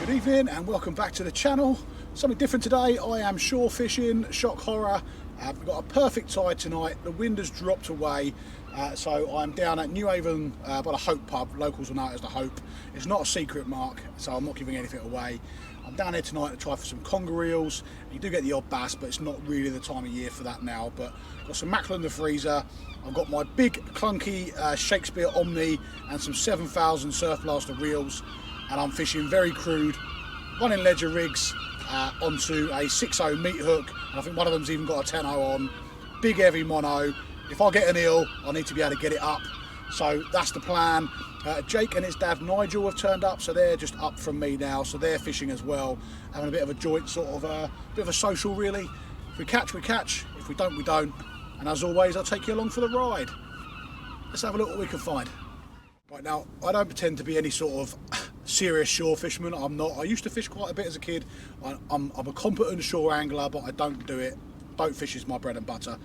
Good evening and welcome back to the channel. Something different today. I am shore fishing, shock horror. We've got a perfect tide tonight. The wind has dropped away, so I'm down at Newhaven by the Hope pub. Locals will know it as the Hope. It's not a secret, Mark, so I'm not giving anything away. I'm down here tonight to try for some conger eels. You do get the odd bass, but it's not really the time of year for that now. But I've got some mackerel in the freezer. I've got my big clunky Shakespeare Omni and some 7,000 Surf Blaster reels, and I'm fishing very crude, running ledger rigs onto a 6.0 meat hook, and I think one of them's even got a 10.0 on. Big heavy mono. If I get an eel, I need to be able to get it up. So that's the plan. Jake and his dad Nigel have turned up, so they're just up from me now, so they're fishing as well, having a bit of a joint sort of bit of a social really. If we catch, we catch. If we don't, we don't. And as always, I'll take you along for the ride. Let's have a look what we can find. Right, now, I don't pretend to be any sort of serious shore fisherman. I'm not. I used to fish quite a bit as a kid. I'm a competent shore angler, but I don't do it. Boat fish is my bread and butter.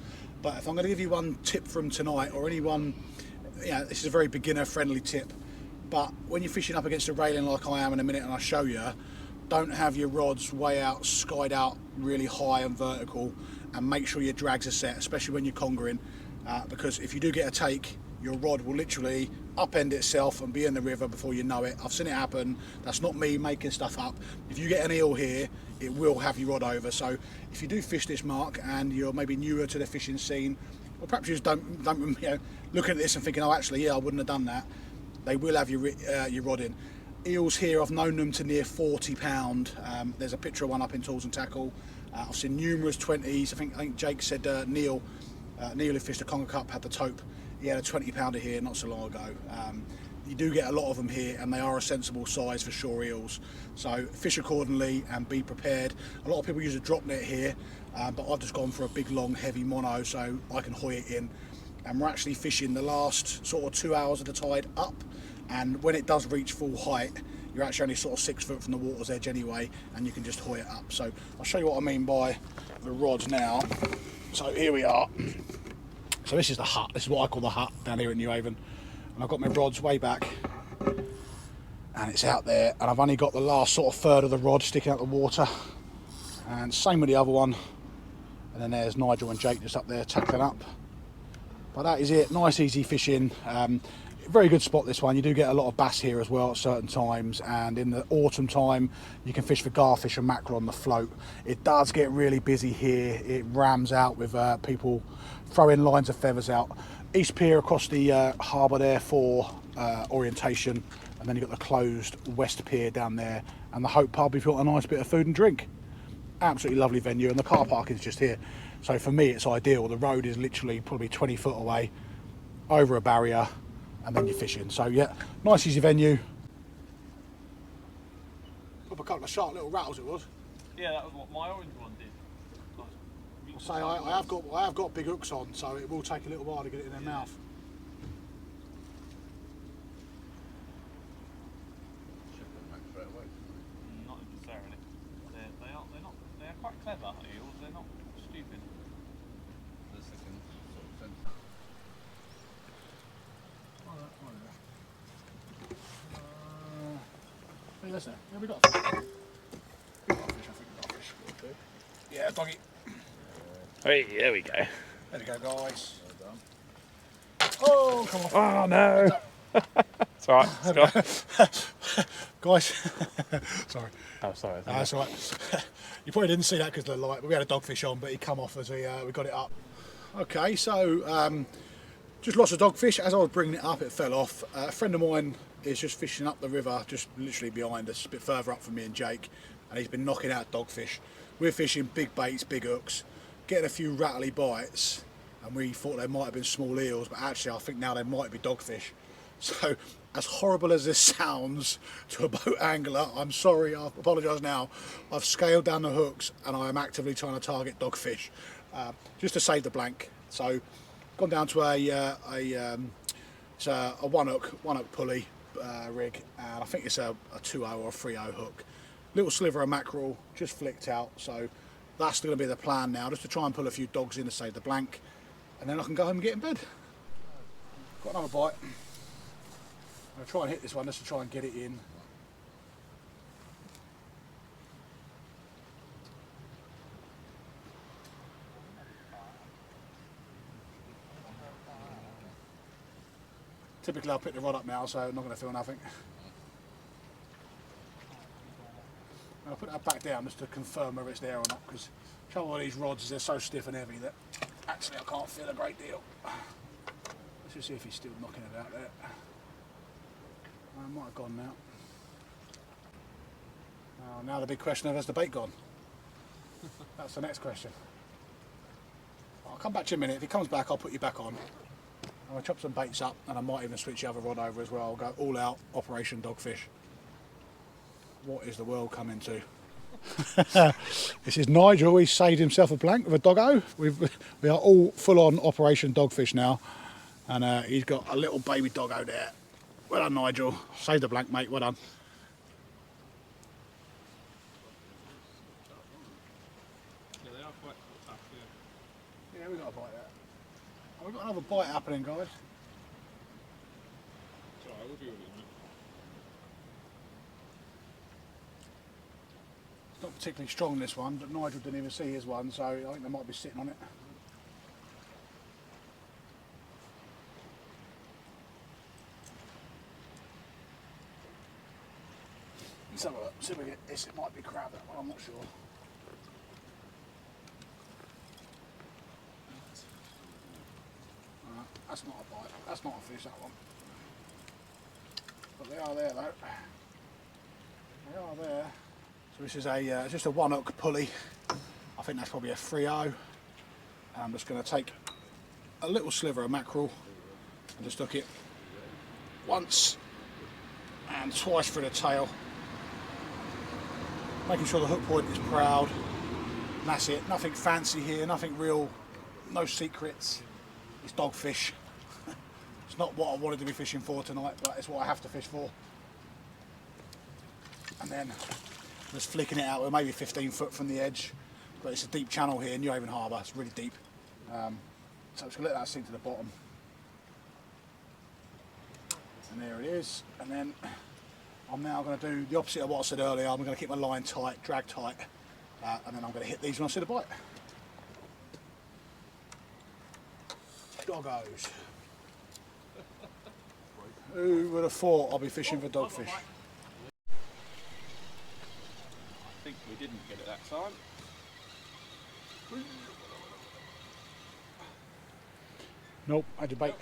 But if I'm going to give you one tip from tonight, or anyone, this is a very beginner friendly tip, but when you're fishing up against a railing like I am in a minute and I show you, don't have your rods way out, skied out really high and vertical, and make sure your drags are set, especially when you're congering, because if you do get a take, your rod will literally upend itself and be in the river before you know it. I've seen it happen. That's not me making stuff up. If you get an eel here, it will have your rod over. So if you do fish this, Mark, and you're maybe newer to the fishing scene, or perhaps you just don't looking at this and thinking, oh, actually, yeah, I wouldn't have done that. They will have your rod in. Eels here, I've known them to near 40 pound. There's a picture of one up in Tools and Tackle. I've seen numerous 20s. I think Jake said Neil who fished the Conger Cup had the tope. He had a 20 pounder here not so long ago. You do get a lot of them here, and they are a sensible size for shore eels. So fish accordingly and be prepared. A lot of people use a drop net here, but I've just gone for a big, long, heavy mono so I can hoy it in. And we're actually fishing the last sort of 2 hours of the tide up, and when it does reach full height, you're actually only sort of 6 foot from the water's edge anyway, and you can just hoy it up. So I'll show you what I mean by the rods now. So here we are. So this is the hut. This is what I call the hut down here at Newhaven, and I've got my rods way back, and it's out there, and I've only got the last sort of third of the rod sticking out the water, and same with the other one. And then there's Nigel and Jake just up there tackling up. But that is it. Nice easy fishing. Very good spot, this one. You do get a lot of bass here as well at certain times, and in the autumn time you can fish for garfish and mackerel on the float. It does get really busy here. It rams out with people throwing lines of feathers out. East Pier across the harbour there for orientation, and then you've got the closed West Pier down there, and the Hope pub if you want a nice bit of food and drink. Absolutely lovely venue, and the car parking is just here. So for me it's ideal. The road is literally probably 20 foot away, over a barrier, and then you're fishing. So yeah, nice easy venue. Up a couple of sharp little rattles it was. Yeah, that was what my orange one did. I'll say I have got big hooks on, so it will take a little while to get it in their mouth. Not necessarily. They are quite clever eels. They're not stupid. Hey, listen, yeah, we got a fish. We got a fish, I think we got a fish. Yeah, doggy. Hey, there we go. There we go, guys. Well done. Oh, come on. Oh no. It's alright. Guys, sorry. Oh, sorry. That's all right. You probably didn't see that because of the light, but we had a dogfish on, but he come off as we got it up. Okay, so just lost a dogfish. As I was bringing it up, it fell off. A friend of mine is just fishing up the river, just literally behind us, a bit further up from me and Jake, and he's been knocking out dogfish. We're fishing big baits, big hooks, getting a few rattly bites, and we thought they might have been small eels, but actually I think now they might be dogfish. So as horrible as this sounds to a boat angler, I'm sorry, I apologise now. I've scaled down the hooks and I am actively trying to target dogfish just to save the blank. So gone down to it's a one hook pulley rig, and I think it's a 2.0 or a 3.0 hook. Little sliver of mackerel just flicked out, so that's going to be the plan now, just to try and pull a few dogs in to save the blank, and then I can go home and get in bed. Got another bite. I'm going to try and hit this one just to try and get it in. Typically I'll pick the rod up now, so I'm not going to feel nothing. I'll put that back down just to confirm whether it's there or not, because the trouble with these rods is they're so stiff and heavy that actually I can't feel a great deal. Let's just see if he's still knocking about there. I might have gone now. Now the big question of, has the bait gone? That's the next question. I'll come back to you in a minute. If he comes back, I'll put you back on. I'm going to chop some baits up, and I might even switch the other rod over as well. I'll go all out Operation Dogfish. What is the world coming to? This is Nigel. He's saved himself a blank with a doggo. We are all full on Operation Dogfish now, and he's got a little baby doggo there. Well done, Nigel. Saved the blank, mate. Well done. Yeah, they are quite tough, yeah. Yeah, we've got a bite there. Oh, we've got another bite happening, guys. Sorry, I will be with it. It's not particularly strong, this one, but Nigel didn't even see his one, so I think they might be sitting on it. Let's have a look, see if we get this. It might be crab, that one, I'm not sure. That's not a bite, that's not a fish, that one. But they are there though. They are there. So this is a just a 1 hook pulley. I think that's probably a 3.0. I'm just going to take a little sliver of mackerel and just hook it once and twice through the tail, making sure the hook point is proud. And that's it. Nothing fancy here. Nothing real. No secrets. It's dogfish. It's not what I wanted to be fishing for tonight, but it's what I have to fish for. And then just flicking it out. We're maybe 15 foot from the edge, but it's a deep channel here, Newhaven Harbour. It's really deep. So I'm just going to let that sink to the bottom. And there it is. And then I'm now going to do the opposite of what I said earlier. I'm going to keep my line tight, drag tight, and then I'm going to hit these when I see the bite. Doggos. Who would have thought I'll be fishing for dogfish? I think we didn't get it that time. Nope, I had to bait.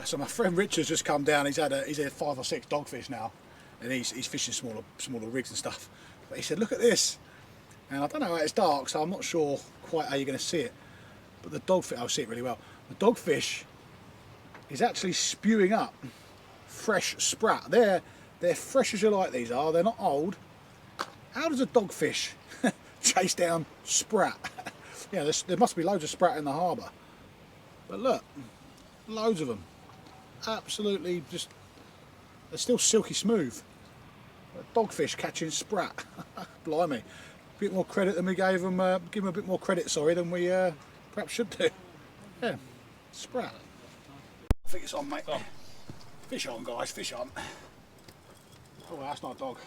So my friend Richard's just come down. He's had 5 or 6 dogfish now, and he's fishing smaller rigs and stuff. But he said, "Look at this," and I don't know how it's dark, so I'm not sure quite how you're going to see it. But the dogfish, I'll see it really well. The dogfish is actually spewing up fresh sprat. They're fresh as you like. These are. They're not old. How does a dogfish chase down sprat? Yeah, there must be loads of sprat in the harbour. But look, loads of them. Absolutely, just they're still silky smooth. Dogfish catching sprat. Blimey, a bit more credit than we gave them. Give them a bit more credit, sorry, than we perhaps should do. Yeah, sprat. I think it's on, mate. On. Fish on, guys. Fish on. Oh, that's not a dog.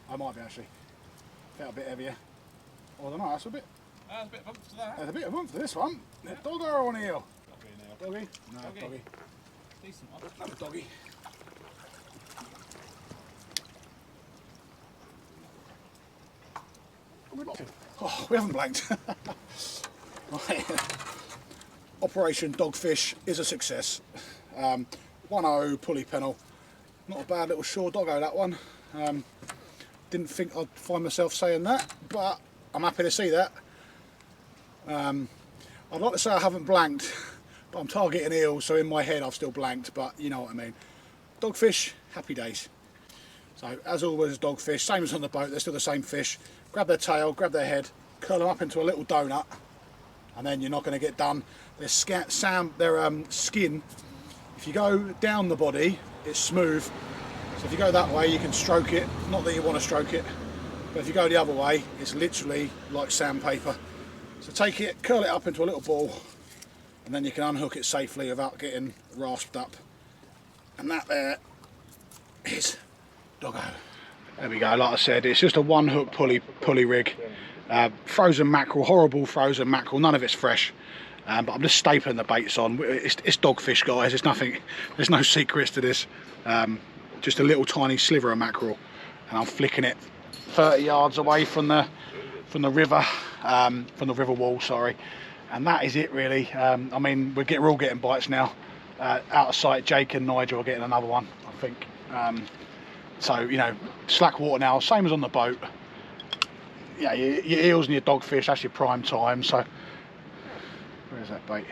I might be actually. Felt a bit heavier. Oh, I don't know. That's a bit. There's a bit of bump to that. There's a bit of oomph to this one. Yeah. Dog or an eel? Doggy? No, Doggy. doggy. Decent one. Another doggy. Oh, we haven't blanked. Right. Operation Dogfish is a success. 1.0 pulley pennel. Not a bad little shore doggo, that one. Didn't think I'd find myself saying that, but I'm happy to see that. I'd like to say I haven't blanked, but I'm targeting eels, so in my head I've still blanked, but you know what I mean. Dogfish, happy days. So as always, dogfish, same as on the boat, they're still the same fish. Grab their tail, grab their head, curl them up into a little donut, and then you're not going to get done. Their skin, if you go down the body, it's smooth. So if you go that way, you can stroke it. Not that you want to stroke it, but if you go the other way, it's literally like sandpaper. So take it, curl it up into a little ball, and then you can unhook it safely without getting rasped up. And that there is doggo. There we go, like I said, it's just a 1 hook pulley rig. Frozen mackerel, horrible frozen mackerel, none of it's fresh. but I'm just stapling the baits on. It's dogfish, guys. It's nothing, there's no secrets to this. Just a little tiny sliver of mackerel, and I'm flicking it 30 yards away from the river, from the river wall, sorry. And that is it, really. I mean, we're all getting bites now. Out of sight, Jake and Nigel are getting another one, I think. So, you know, slack water now, same as on the boat. Yeah, your eels and your dogfish, that's your prime time. So, where's that bait?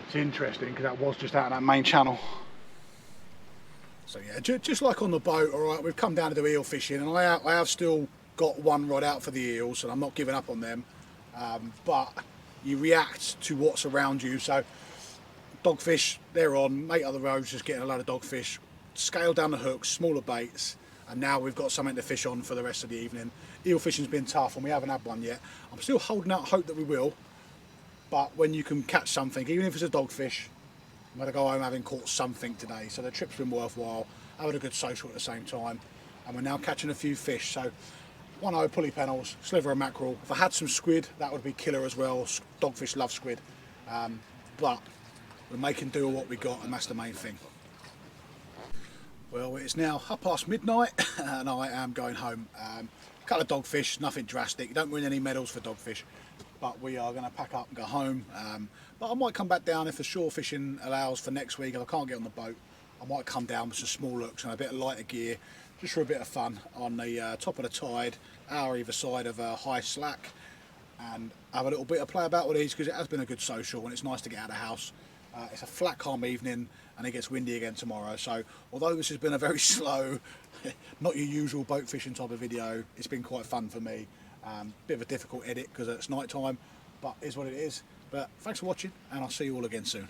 It's interesting because that was just out of that main channel. So yeah, just like on the boat, all right, we've come down to do eel fishing, and I have still got one rod out for the eels, and I'm not giving up on them. But you react to what's around you. So dogfish, they're on. Mate, other roads just getting a load of dogfish. Scale down the hooks, smaller baits. And now we've got something to fish on for the rest of the evening. Eel fishing's been tough and we haven't had one yet. I'm still holding out hope that we will, but when you can catch something, even if it's a dogfish, I'm going to go home having caught something today. So the trip's been worthwhile, having a good social at the same time, and we're now catching a few fish. So 1/0 pulley pennels, sliver of mackerel. If I had some squid, that would be killer as well. Dogfish love squid, but we're making do with what we got, and that's the main thing. Well, it's now midnight and I am going home. Couple of dogfish, nothing drastic. You don't win any medals for dogfish, but we are going to pack up and go home. But I might come back down if the shore fishing allows for next week. If I can't get on the boat, I might come down with some small hooks and a bit of lighter gear, just for a bit of fun on the top of the tide, hour either side of a high slack, and have a little bit of play about with these, because it has been a good social and it's nice to get out of the house. It's a flat, calm evening, and it gets windy again tomorrow. So although this has been a very slow, not your usual boat fishing type of video, it's been quite fun for me. Bit of a difficult edit because it's night time, but it is what it is. But thanks for watching, and I'll see you all again soon.